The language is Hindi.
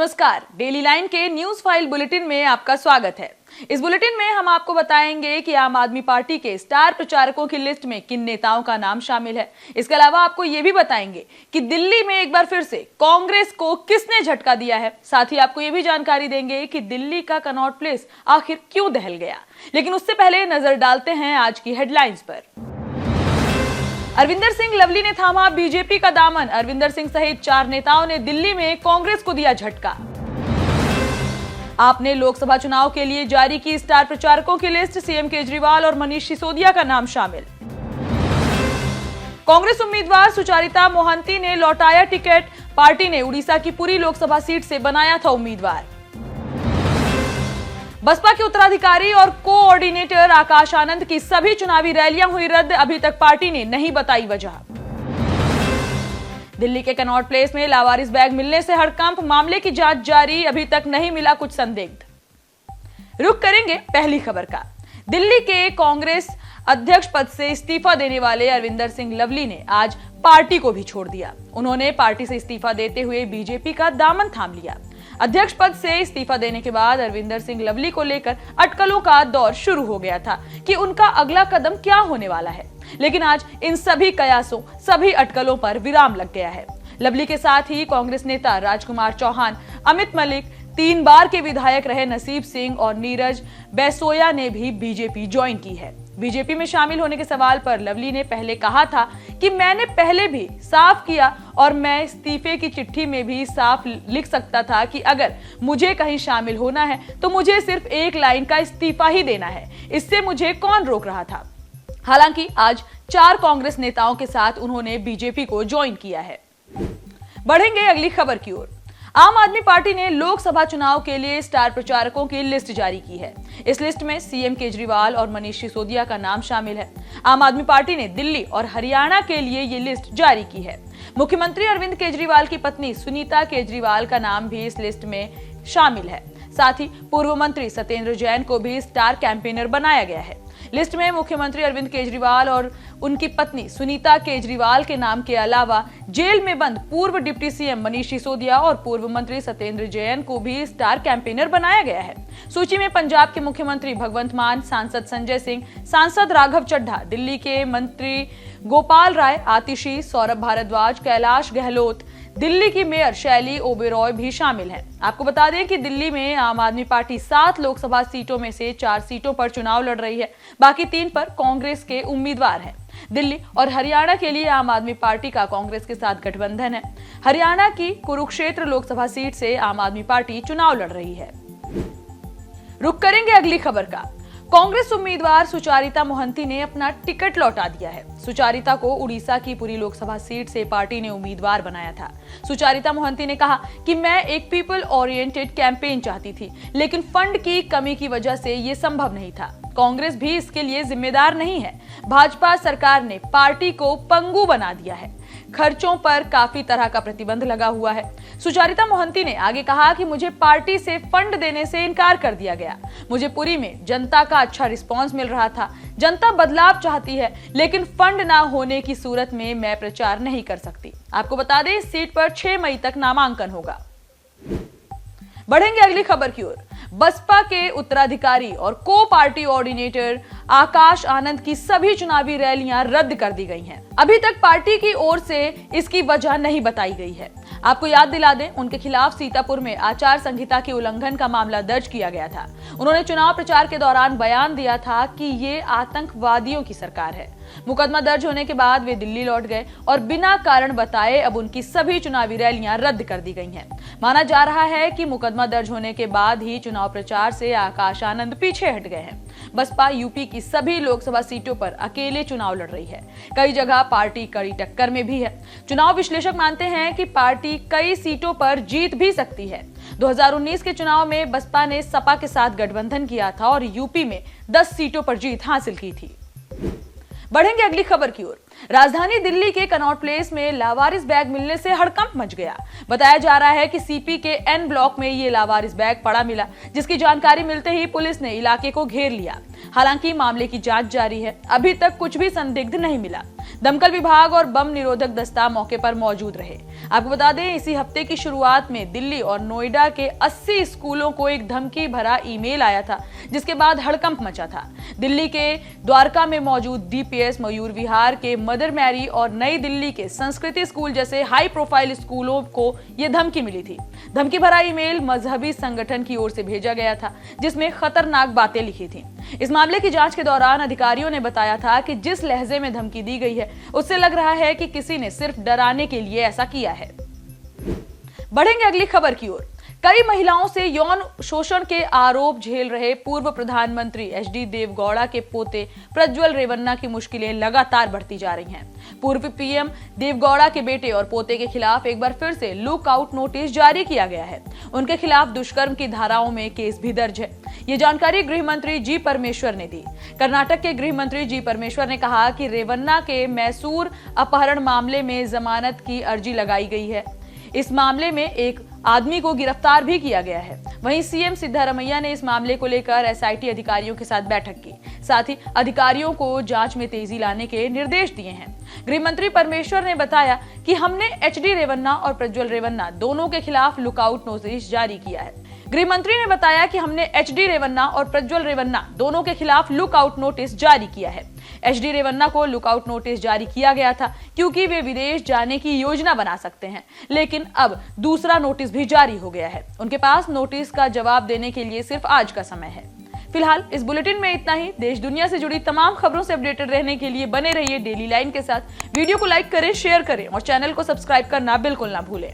नमस्कार, डेली लाइन के न्यूज फाइल बुलेटिन में आपका स्वागत है। इस बुलेटिन में हम आपको बताएंगे कि आम आदमी पार्टी के स्टार प्रचारकों की लिस्ट में किन नेताओं का नाम शामिल है। इसके अलावा आपको ये भी बताएंगे कि दिल्ली में एक बार फिर से कांग्रेस को किसने झटका दिया है। साथ ही आपको ये भी जानकारी देंगे कि दिल्ली का कनॉट प्लेस आखिर क्यों दहल गया। लेकिन उससे पहले नजर डालते हैं आज की हेडलाइंस पर। अरविंदर सिंह लवली ने थामा बीजेपी का दामन। अरविंदर सिंह सहित 4 नेताओं ने दिल्ली में कांग्रेस को दिया झटका। आपने लोकसभा चुनाव के लिए जारी की स्टार प्रचारकों की लिस्ट। सीएम केजरीवाल और मनीष सिसोदिया का नाम शामिल। कांग्रेस उम्मीदवार सुचारिता मोहंती ने लौटाया टिकट। पार्टी ने उड़ीसा की पूरी लोकसभा सीट से बनाया था उम्मीदवार। बसपा के उत्तराधिकारी और कोऑर्डिनेटर आकाश आनंद की सभी चुनावी रैलियां हुई रद्द। अभी तक पार्टी ने नहीं बताई वजह। दिल्ली के कनॉट प्लेस में लावारिस बैग मिलने से हड़कंप। मामले की जांच जारी, अभी तक नहीं मिला कुछ संदिग्ध। रुख करेंगे पहली खबर का। दिल्ली के कांग्रेस अध्यक्ष पद से इस्तीफा देने वाले अरविंदर सिंह लवली ने आज पार्टी को भी छोड़ दिया। उन्होंने पार्टी से इस्तीफा देते हुए बीजेपी का दामन थाम लिया। अध्यक्ष पद से इस्तीफा देने के बाद अरविंदर सिंह लवली को लेकर अटकलों का दौर शुरू हो गया था कि उनका अगला कदम क्या होने वाला है। लेकिन आज इन सभी कयासों, सभी अटकलों पर विराम लग गया है। लवली के साथ ही कांग्रेस नेता राजकुमार चौहान, अमित मलिक, 3 बार के विधायक रहे नसीब सिंह और नीरज बैसोया ने भी बीजेपी ज्वाइन की है। बीजेपी में शामिल होने के सवाल पर लवली ने पहले कहा था कि मैंने पहले भी साफ किया और मैं इस्तीफे की चिट्ठी में भी साफ लिख सकता था कि अगर मुझे कहीं शामिल होना है तो मुझे सिर्फ 1 लाइन का इस्तीफा ही देना है। इससे मुझे कौन रोक रहा था। हालांकि आज 4 कांग्रेस नेताओं के साथ उन्होंने बीजेपी को ज्वाइन किया है। बढ़ेंगे अगली खबर की ओर। आम आदमी पार्टी ने लोकसभा चुनाव के लिए स्टार प्रचारकों की लिस्ट जारी की है। इस लिस्ट में सीएम केजरीवाल और मनीष सिसोदिया का नाम शामिल है। आम आदमी पार्टी ने दिल्ली और हरियाणा के लिए ये लिस्ट जारी की है। मुख्यमंत्री अरविंद केजरीवाल की पत्नी सुनीता केजरीवाल का नाम भी इस लिस्ट में शामिल है। साथ ही पूर्व मंत्री सत्येंद्र जैन को भी स्टार कैंपेनर बनाया गया है। लिस्ट में मुख्यमंत्री अरविंद केजरीवाल और उनकी पत्नी सुनीता केजरीवाल के नाम के अलावा जेल में बंद पूर्व डिप्टी सीएम मनीष सिसोदिया और पूर्व मंत्री सत्येंद्र जैन को भी स्टार कैंपेनर बनाया गया है। सूची में पंजाब के मुख्यमंत्री भगवंत मान, सांसद संजय सिंह, सांसद राघव चड्ढा, दिल्ली के मंत्री गोपाल राय, आतिशी, सौरभ भारद्वाज, कैलाश गहलोत, दिल्ली की मेयर शैली ओबेरॉय भी शामिल हैं। आपको बता दें कि दिल्ली में आम आदमी पार्टी 7 लोकसभा सीटों में से 4 सीटों पर चुनाव लड़ रही है। बाकी 3 पर कांग्रेस के उम्मीदवार हैं। दिल्ली और हरियाणा के लिए आम आदमी पार्टी का कांग्रेस के साथ गठबंधन है। हरियाणा की कुरुक्षेत्र लोकसभा सीट से आम आदमी पार्टी चुनाव लड़ रही है। रुख करेंगे अगली खबर का। कांग्रेस उम्मीदवार सुचारिता मोहंती ने अपना टिकट लौटा दिया है। सुचारिता को उड़ीसा की पूरी लोकसभा सीट से पार्टी ने उम्मीदवार बनाया था। सुचारिता मोहंती ने कहा कि मैं एक पीपल ओरिएंटेड कैंपेन चाहती थी, लेकिन फंड की कमी की वजह से ये संभव नहीं था। कांग्रेस भी इसके लिए जिम्मेदार नहीं है। भाजपा सरकार ने पार्टी को पंगु बना दिया है। खर्चों पर काफी तरह का प्रतिबंध लगा हुआ है। सुचारिता मोहंती ने आगे कहा कि मुझे पार्टी से फंड देने से इनकार कर दिया गया। मुझे पुरी में जनता का अच्छा रिस्पांस मिल रहा था। जनता बदलाव चाहती है, लेकिन फंड ना होने की सूरत में मैं प्रचार नहीं कर सकती। आपको बता दें, इस सीट पर 6 मई तक नामांकन होगा। बढ़ेंगे अगली खबर की ओर। बसपा के उत्तराधिकारी और को पार्टी कोऑर्डिनेटर आकाश आनंद की सभी चुनावी रैलियां रद्द कर दी गई हैं। अभी तक पार्टी की ओर से इसकी वजह नहीं बताई गई है। आपको याद दिला दें, उनके खिलाफ सीतापुर में आचार संहिता के उल्लंघन का मामला दर्ज किया गया था। उन्होंने चुनाव प्रचार के दौरान बयान दिया था कि ये आतंकवादियों की सरकार है। मुकदमा दर्ज होने के बाद वे दिल्ली लौट गए और बिना कारण बताए अब उनकी सभी चुनावी रैलियां रद्द कर दी गई हैं। माना जा रहा है कि मुकदमा दर्ज होने के बाद ही चुनाव प्रचार से आकाश आनंद पीछे हट गए हैं। बसपा यूपी की सभी लोकसभा सीटों पर अकेले चुनाव लड़ रही है। कई जगह पार्टी कड़ी टक्कर में भी है। चुनाव विश्लेषक मानते हैं कि पार्टी कई सीटों पर जीत भी सकती है। 2019 के चुनाव में बसपा ने सपा के साथ गठबंधन किया था और यूपी में 10 सीटों पर जीत हासिल की थी। बढ़ेंगे अगली खबर की ओर। राजधानी दिल्ली के कनॉट प्लेस में लावारिस बैग मिलने से हड़कंप मच गया। बताया जा रहा है कि सीपी के एन ब्लॉक में ये लावारिस बैग पड़ा मिला, जिसकी जानकारी मिलते ही पुलिस ने इलाके को घेर लिया। हालांकि मामले की जांच जारी है, अभी तक कुछ भी संदिग्ध नहीं मिला। दमकल विभाग और बम निरोधक दस्ता मौके पर मौजूद रहे। आपको बता दें, इसी हफ्ते की शुरुआत में दिल्ली और नोएडा के 80 स्कूलों को एक धमकी भरा ईमेल आया था, जिसके बाद हड़कंप मचा था। दिल्ली के द्वारका में मौजूद डीपीएस, मयूर विहार के मदर मैरी और नई दिल्ली के संस्कृति स्कूल जैसे हाई प्रोफाइल स्कूलों को यह धमकी मिली थी। धमकी भरा ईमेल मजहबी संगठन की ओर से भेजा गया था, जिसमें खतरनाक बातें लिखी थी। इस मामले की जांच के दौरान अधिकारियों ने बताया था कि जिस लहजे में धमकी दी गई है, उससे लग रहा है कि किसी ने सिर्फ डराने के लिए ऐसा किया है। बढ़ेंगे अगली खबर की ओर। कई महिलाओं से यौन शोषण के आरोप झेल रहे पूर्व प्रधानमंत्री एचडी देवगौड़ा के पोते प्रज्वल रेवन्ना की मुश्किलें लगातार बढ़ती जा रही हैं। पूर्व पीएम देवगौड़ा के बेटे और पोते के खिलाफ एक बार फिर से लुक आउट नोटिस जारी किया गया है। उनके खिलाफ दुष्कर्म की धाराओं में केस भी दर्ज है। ये जानकारी गृह मंत्री जी परमेश्वर ने दी। कर्नाटक के गृह मंत्री जी परमेश्वर ने कहा कि रेवन्ना के मैसूर अपहरण मामले में जमानत की अर्जी लगाई गई है। इस मामले में एक आदमी को गिरफ्तार भी किया गया है। वहीं सीएम सिद्धारमैया ने इस मामले को लेकर एसआईटी अधिकारियों के साथ बैठक की। साथ ही अधिकारियों को जांच में तेजी लाने के निर्देश दिए हैं। गृह मंत्री परमेश्वर ने बताया कि हमने एचडी रेवन्ना और प्रज्वल रेवन्ना दोनों के खिलाफ लुकआउट नोटिस जारी किया है। गृह मंत्री ने बताया कि हमने एचडी रेवन्ना और प्रज्वल रेवन्ना दोनों के खिलाफ लुकआउट नोटिस जारी किया है। एचडी रेवन्ना को लुकआउट नोटिस जारी किया गया था क्योंकि वे विदेश जाने की योजना बना सकते हैं, लेकिन अब दूसरा नोटिस भी जारी हो गया है। उनके पास नोटिस का जवाब देने के लिए सिर्फ आज का समय है। फिलहाल इस बुलेटिन में इतना ही। देश दुनिया से जुड़ी तमाम खबरों से अपडेटेड रहने के लिए बने रहिए डेली लाइन के साथ। वीडियो को लाइक करें, शेयर करें और चैनल को सब्सक्राइब करना बिल्कुल ना भूलें।